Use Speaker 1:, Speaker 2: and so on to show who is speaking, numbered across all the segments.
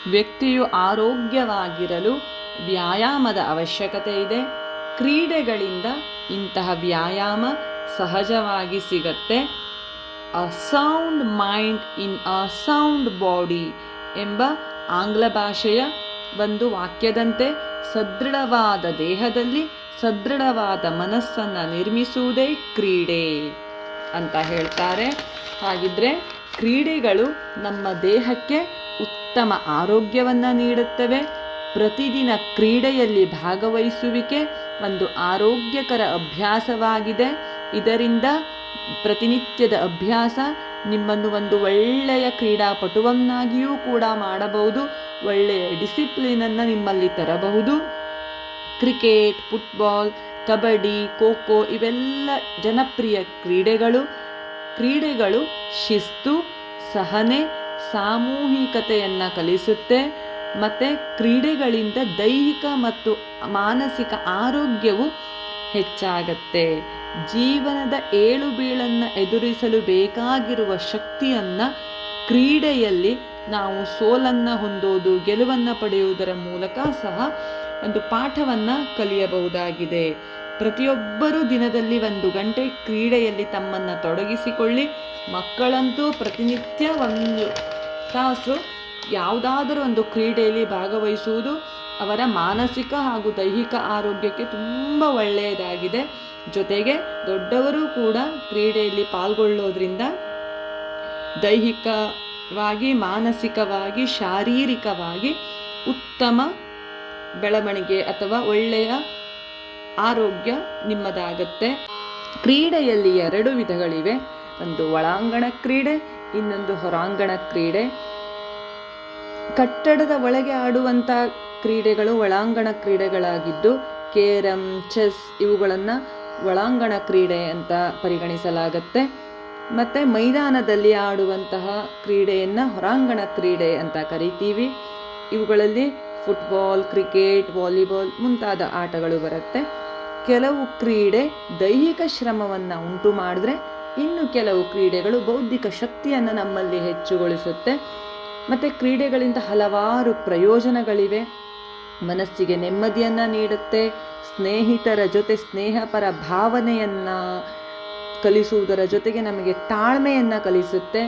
Speaker 1: ವ್ಯಕ್ತಿಯು ಆರೋಗ್ಯವಾಗಿರಲು ವ್ಯಾಯಾಮದ ಅವಶ್ಯಕತೆ ಇದೆ. ಕ್ರೀಡೆಗಳಿಂದ ಇಂತಹ ವ್ಯಾಯಾಮ ಸಹಜವಾಗಿ ಸಿಗತ್ತೆ. ಅ sound mind in a sound body ಎಂಬ ಆಂಗ್ಲ ಭಾಷೆಯ ಒಂದು ವಾಕ್ಯದಂತೆ ಸದೃಢವಾದ ದೇಹದಲ್ಲಿ ಸದೃಢವಾದ ಮನಸ್ಸನ್ನು ನಿರ್ಮಿಸುವುದೇ ಕ್ರೀಡೆ ಅಂತ ಹೇಳ್ತಾರೆ. ಹಾಗಿದ್ರೆ ಕ್ರೀಡೆಗಳು ನಮ್ಮ ದೇಹಕ್ಕೆ ಉತ್ತಮ ಆರೋಗ್ಯವನ್ನು ನೀಡುತ್ತವೆ. ಪ್ರತಿದಿನ ಕ್ರೀಡೆಯಲ್ಲಿ ಭಾಗವಹಿಸುವಿಕೆ ಒಂದು ಆರೋಗ್ಯಕರ ಅಭ್ಯಾಸವಾಗಿದೆ. ಇದರಿಂದ ಪ್ರತಿನಿತ್ಯದ ಅಭ್ಯಾಸ ನಿಮ್ಮನ್ನು ಒಂದು ಒಳ್ಳೆಯ ಕ್ರೀಡಾಪಟುವನ್ನಾಗಿಯೂ ಕೂಡ ಮಾಡಬಹುದು. ಒಳ್ಳೆಯ ಡಿಸಿಪ್ಲಿನನ್ನು ನಿಮ್ಮಲ್ಲಿ ತರಬಹುದು. ಕ್ರಿಕೆಟ್, ಫುಟ್ಬಾಲ್, ಕಬಡ್ಡಿ, ಖೋ-ಖೋ ಇವೆಲ್ಲ ಜನಪ್ರಿಯ ಕ್ರೀಡೆಗಳು ಶಿಸ್ತು, ಸಹನೆ, ಸಾಮೂಹಿಕತೆಯನ್ನು ಕಲಿಸುತ್ತೆ. ಮತ್ತು ಕ್ರೀಡೆಗಳಿಂದ ದೈಹಿಕ ಮತ್ತು ಮಾನಸಿಕ ಆರೋಗ್ಯವು ಹೆಚ್ಚಾಗತ್ತೆ. ಜೀವನದ ಏಳು ಬೀಳನ್ನು ಎದುರಿಸಲು ಬೇಕಾಗಿರುವ ಶಕ್ತಿಯನ್ನು ಕ್ರೀಡೆಯಲ್ಲಿ ನಾವು ಸೋಲನ್ನು ಹೊಂದೋದು, ಗೆಲುವನ್ನು ಪಡೆಯುವುದರ ಮೂಲಕ ಸಹ ಒಂದು ಪಾಠವನ್ನು ಕಲಿಯಬಹುದಾಗಿದೆ. ಪ್ರತಿಯೊಬ್ಬರೂ ದಿನದಲ್ಲಿ 1 ಗಂಟೆ ಕ್ರೀಡೆಯಲ್ಲಿ ತಮ್ಮನ್ನು ತೊಡಗಿಸಿಕೊಳ್ಳಿ. ಮಕ್ಕಳಂತೂ ಪ್ರತಿನಿತ್ಯ 1 ತಾಸು ಯಾವುದಾದರೂ ಒಂದು ಕ್ರೀಡೆಯಲ್ಲಿ ಭಾಗವಹಿಸುವುದು ಅವರ ಮಾನಸಿಕ ಹಾಗೂ ದೈಹಿಕ ಆರೋಗ್ಯಕ್ಕೆ ತುಂಬ ಒಳ್ಳೆಯದಾಗಿದೆ. ಜೊತೆಗೆ ದೊಡ್ಡವರು ಕೂಡ ಕ್ರೀಡೆಯಲ್ಲಿ ಪಾಲ್ಗೊಳ್ಳೋದ್ರಿಂದ ದೈಹಿಕವಾಗಿ, ಮಾನಸಿಕವಾಗಿ, ಶಾರೀರಿಕವಾಗಿ ಉತ್ತಮ ಬೆಳವಣಿಗೆ ಅಥವಾ ಒಳ್ಳೆಯ ಆರೋಗ್ಯ ನಿಮ್ಮದಾಗತ್ತೆ. ಕ್ರೀಡೆಯಲ್ಲಿ 2 ವಿಧಗಳಿವೆ. ಒಂದು ಒಳಾಂಗಣ ಕ್ರೀಡೆ, ಇನ್ನೊಂದು ಹೊರಾಂಗಣ ಕ್ರೀಡೆ. ಕಟ್ಟಡದ ಒಳಗೆ ಆಡುವಂಥ ಕ್ರೀಡೆಗಳು ಒಳಾಂಗಣ ಕ್ರೀಡೆಗಳಾಗಿದ್ದು, ಕೇರಂ, ಚೆಸ್ ಇವುಗಳನ್ನು ಒಳಾಂಗಣ ಕ್ರೀಡೆ ಅಂತ ಪರಿಗಣಿಸಲಾಗತ್ತೆ. ಮತ್ತು ಮೈದಾನದಲ್ಲಿ ಆಡುವಂತಹ ಕ್ರೀಡೆಯನ್ನು ಹೊರಾಂಗಣ ಕ್ರೀಡೆ ಅಂತ ಕರಿತೀವಿ. ಇವುಗಳಲ್ಲಿ ಫುಟ್ಬಾಲ್, ಕ್ರಿಕೆಟ್, ವಾಲಿಬಾಲ್ ಮುಂತಾದ ಆಟಗಳು ಬರುತ್ತೆ. ಕೆಲವು ಕ್ರೀಡೆ ದೈಹಿಕ ಶ್ರಮವನ್ನು ಉಂಟು ಮಾಡಿದ್ರೆ, ಇನ್ನು ಕೆಲವು ಕ್ರೀಡೆಗಳು ಬೌದ್ಧಿಕ ಶಕ್ತಿಯನ್ನು ನಮ್ಮಲ್ಲಿ ಹೆಚ್ಚುಗೊಳಿಸುತ್ತೆ. ಮತ್ತು ಕ್ರೀಡೆಗಳಿಂದ ಹಲವಾರು ಪ್ರಯೋಜನಗಳಿವೆ. ಮನಸ್ಸಿಗೆ ನೆಮ್ಮದಿಯನ್ನು ನೀಡುತ್ತೆ. ಸ್ನೇಹಿತರ ಜೊತೆ ಸ್ನೇಹಪರ ಭಾವನೆಯನ್ನು ಕಲಿಸುವುದರ ಜೊತೆಗೆ ನಮಗೆ ತಾಳ್ಮೆಯನ್ನು ಕಲಿಸುತ್ತೆ.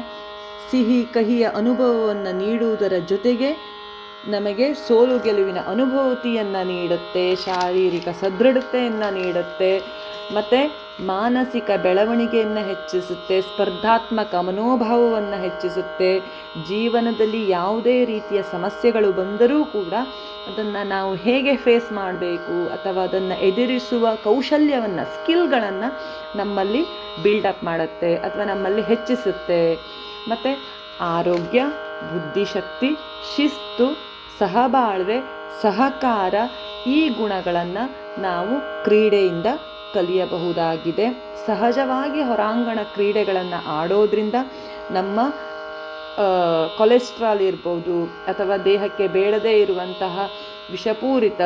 Speaker 1: ಸಿಹಿ ಕಹಿಯ ಅನುಭವವನ್ನು ನೀಡುವುದರ ಜೊತೆಗೆ ನಮಗೆ ಸೋಲು ಗೆಲುವಿನ ಅನುಭೂತಿಯನ್ನು ನೀಡುತ್ತೆ. ಶಾರೀರಿಕ ಸದೃಢತೆಯನ್ನು ನೀಡುತ್ತೆ. ಮತ್ತು ಮಾನಸಿಕ ಬೆಳವಣಿಗೆಯನ್ನು ಹೆಚ್ಚಿಸುತ್ತೆ. ಸ್ಪರ್ಧಾತ್ಮಕ ಮನೋಭಾವವನ್ನು ಹೆಚ್ಚಿಸುತ್ತೆ. ಜೀವನದಲ್ಲಿ ಯಾವುದೇ ರೀತಿಯ ಸಮಸ್ಯೆಗಳು ಬಂದರೂ ಕೂಡ ಅದನ್ನು ನಾವು ಹೇಗೆ ಫೇಸ್ ಮಾಡಬೇಕು ಅಥವಾ ಅದನ್ನು ಎದುರಿಸುವ ಕೌಶಲ್ಯವನ್ನು, ಸ್ಕಿಲ್ಗಳನ್ನು ನಮ್ಮಲ್ಲಿ ಬಿಲ್ಡಪ್ ಮಾಡುತ್ತೆ ಅಥವಾ ನಮ್ಮಲ್ಲಿ ಹೆಚ್ಚಿಸುತ್ತೆ. ಮತ್ತು ಆರೋಗ್ಯ, ಬುದ್ಧಿಶಕ್ತಿ, ಶಿಸ್ತು, ಸಹಬಾಳ್ವೆ, ಸಹಕಾರ ಈ ಗುಣಗಳನ್ನು ನಾವು ಕ್ರೀಡೆಯಿಂದ ಕಲಿಯಬಹುದಾಗಿದೆ. ಸಹಜವಾಗಿ ಹೊರಾಂಗಣ ಕ್ರೀಡೆಗಳನ್ನು ಆಡೋದ್ರಿಂದ ನಮ್ಮ ಕೊಲೆಸ್ಟ್ರಾಲ್ ಇರ್ಬೋದು ಅಥವಾ ದೇಹಕ್ಕೆ ಬೇಡದೇ ಇರುವಂತಹ ವಿಷಪೂರಿತ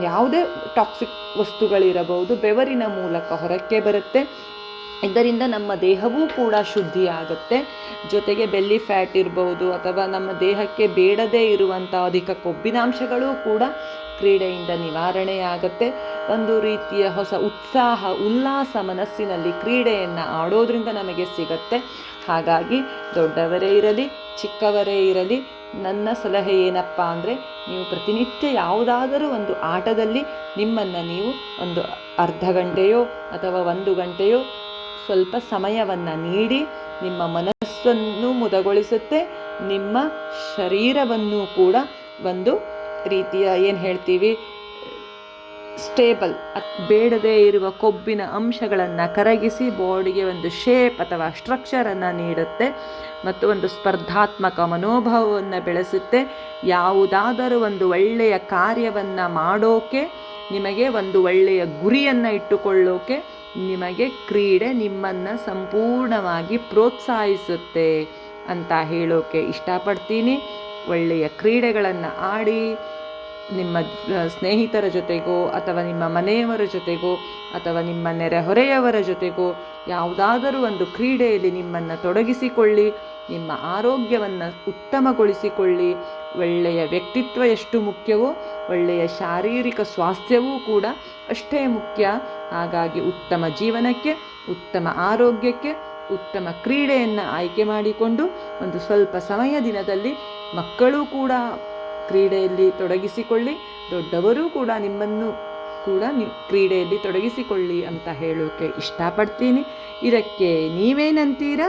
Speaker 1: ಯಾವುದೇ ಟಾಕ್ಸಿಕ್ ವಸ್ತುಗಳಿರಬಹುದು, ಬೆವರಿನ ಮೂಲಕ ಹೊರಕ್ಕೆ ಬರುತ್ತೆ. ಇದರಿಂದ ನಮ್ಮ ದೇಹವೂ ಕೂಡ ಶುದ್ಧಿಯಾಗುತ್ತೆ. ಜೊತೆಗೆ ಬೆಲ್ಲಿ ಫ್ಯಾಟ್ ಇರ್ಬೋದು ಅಥವಾ ನಮ್ಮ ದೇಹಕ್ಕೆ ಬೇಡದೇ ಇರುವಂಥ ಅಧಿಕ ಕೊಬ್ಬಿನಾಂಶಗಳು ಕೂಡ ಕ್ರೀಡೆಯಿಂದ ನಿವಾರಣೆಯಾಗುತ್ತೆ. ಒಂದು ರೀತಿಯ ಹೊಸ ಉತ್ಸಾಹ, ಉಲ್ಲಾಸ ಮನಸ್ಸಿನಲ್ಲಿ ಕ್ರೀಡೆಯನ್ನು ಆಡೋದ್ರಿಂದ ನಮಗೆ ಸಿಗತ್ತೆ. ಹಾಗಾಗಿ ದೊಡ್ಡವರೇ ಇರಲಿ, ಚಿಕ್ಕವರೇ ಇರಲಿ, ನನ್ನ ಸಲಹೆ ಏನಪ್ಪ ಅಂದರೆ, ನೀವು ಪ್ರತಿನಿತ್ಯ ಯಾವುದಾದರೂ ಒಂದು ಆಟದಲ್ಲಿ ನಿಮ್ಮನ್ನು ನೀವು ಒಂದು ಅರ್ಧ ಗಂಟೆಯೋ ಅಥವಾ 1 ಗಂಟೆಯೋ ಸ್ವಲ್ಪ ಸಮಯವನ್ನು ನೀಡಿ ನಿಮ್ಮ ಮನಸ್ಸನ್ನು ಮುದಗೊಳಿಸುತ್ತೆ. ನಿಮ್ಮ ಶರೀರವನ್ನು ಕೂಡ ಒಂದು ರೀತಿಯ ಏನು ಹೇಳ್ತೀವಿ ಸ್ಟೇಬಲ್, ಬೇಡದೇ ಇರುವ ಕೊಬ್ಬಿನ ಅಂಶಗಳನ್ನು ಕರಗಿಸಿ ಬಾಡಿಗೆ ಒಂದು ಶೇಪ್ ಅಥವಾ ಸ್ಟ್ರಕ್ಚರನ್ನು ನೀಡುತ್ತೆ ಮತ್ತು ಒಂದು ಸ್ಪರ್ಧಾತ್ಮಕ ಮನೋಭಾವವನ್ನು ಬೆಳೆಸುತ್ತೆ. ಯಾವುದಾದರೂ ಒಂದು ಒಳ್ಳೆಯ ಕಾರ್ಯವನ್ನು ಮಾಡೋಕೆ, ನಿಮಗೆ ಒಂದು ಒಳ್ಳೆಯ ಗುರಿಯನ್ನು ಇಟ್ಟುಕೊಳ್ಳೋಕೆ ನಿಮಗೆ ಕ್ರೀಡೆ ನಿಮ್ಮನ್ನು ಸಂಪೂರ್ಣವಾಗಿ ಪ್ರೋತ್ಸಾಹಿಸುತ್ತೆ ಅಂತ ಹೇಳೋಕೆ ಇಷ್ಟಪಡ್ತೀನಿ. ಒಳ್ಳೆಯ ಕ್ರೀಡೆಗಳನ್ನು ಆಡಿ ನಿಮ್ಮ ಸ್ನೇಹಿತರ ಜೊತೆಗೋ ಅಥವಾ ನಿಮ್ಮ ಮನೆಯವರ ಜೊತೆಗೋ ಅಥವಾ ನಿಮ್ಮ ನೆರೆಹೊರೆಯವರ ಜೊತೆಗೋ ಯಾವುದಾದರೂ ಒಂದು ಕ್ರೀಡೆಯಲ್ಲಿ ನಿಮ್ಮನ್ನು ತೊಡಗಿಸಿಕೊಳ್ಳಿ. ನಿಮ್ಮ ಆರೋಗ್ಯವನ್ನು ಉತ್ತಮಗೊಳಿಸಿಕೊಳ್ಳಿ. ಒಳ್ಳೆಯ ವ್ಯಕ್ತಿತ್ವ ಎಷ್ಟು ಮುಖ್ಯವೋ ಒಳ್ಳೆಯ ಶಾರೀರಿಕ ಸ್ವಾಸ್ಥ್ಯವೂ ಕೂಡ ಅಷ್ಟೇ ಮುಖ್ಯ. ಹಾಗಾಗಿ ಉತ್ತಮ ಜೀವನಕ್ಕೆ, ಉತ್ತಮ ಆರೋಗ್ಯಕ್ಕೆ ಉತ್ತಮ ಕ್ರೀಡೆಯನ್ನು ಆಯ್ಕೆ ಮಾಡಿಕೊಂಡು ಒಂದು ಸ್ವಲ್ಪ ಸಮಯ ದಿನದಲ್ಲಿ ಮಕ್ಕಳು ಕೂಡ ಕ್ರೀಡೆಯಲ್ಲಿ ತೊಡಗಿಸಿಕೊಳ್ಳಿ, ದೊಡ್ಡವರೂ ಕೂಡ ನಿಮ್ಮನ್ನು ಕೂಡ ಕ್ರೀಡೆಯಲ್ಲಿ ತೊಡಗಿಸಿಕೊಳ್ಳಿ ಅಂತ ಹೇಳೋಕೆ ಇಷ್ಟಪಡ್ತೀನಿ. ಇದಕ್ಕೆ ನೀವೇನಂತೀರಾ?